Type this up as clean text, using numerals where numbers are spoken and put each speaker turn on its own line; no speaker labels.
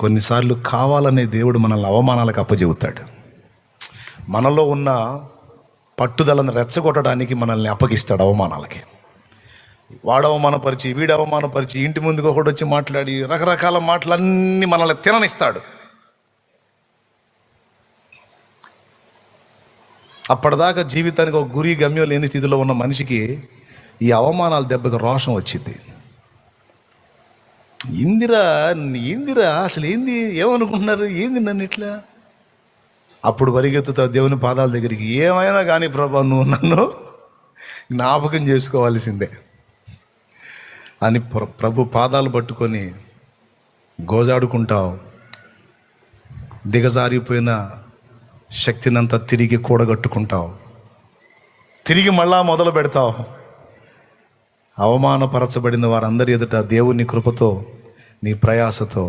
కొన్నిసార్లు కావాలనే దేవుడు మనల్ని అవమానాలకు అప్పచెబుతాడు. మనలో ఉన్న పట్టుదలను రెచ్చగొట్టడానికి మనల్ని అప్పగిస్తాడు అవమానాలకి. వాడు అవమానపరిచి, వీడు అవమానపరిచి, ఇంటి ముందుకు ఒకటి వచ్చి మాట్లాడి రకరకాల మాటలన్నీ మనల్ని తిననిస్తాడు. అప్పటిదాకా జీవితానికి ఒక గురి గమ్యం లేని స్థితిలో ఉన్న మనిషికి ఈ అవమానాల దెబ్బకి రోషం వచ్చింది. ఏందిరా అసలు ఏంది, ఏమనుకుంటున్నారు, ఏంది నన్ను ఇట్లా? అప్పుడు పరిగెత్తుతావు దేవుని పాదాల దగ్గరికి. ఏమైనా కానీ ప్రభా, నువ్వు నన్ను జ్ఞాపకం చేసుకోవాల్సిందే అని ప్రభు పాదాలు పట్టుకొని గోజాడుకుంటావు. దిగజారిపోయిన శక్తినంతా తిరిగి కూడగట్టుకుంటావు. తిరిగి మళ్ళా మొదలు పెడతావు. అవమానపరచబడిన వారందరి ఎదుట దేవుని కృపతో, నీ ప్రయాసతో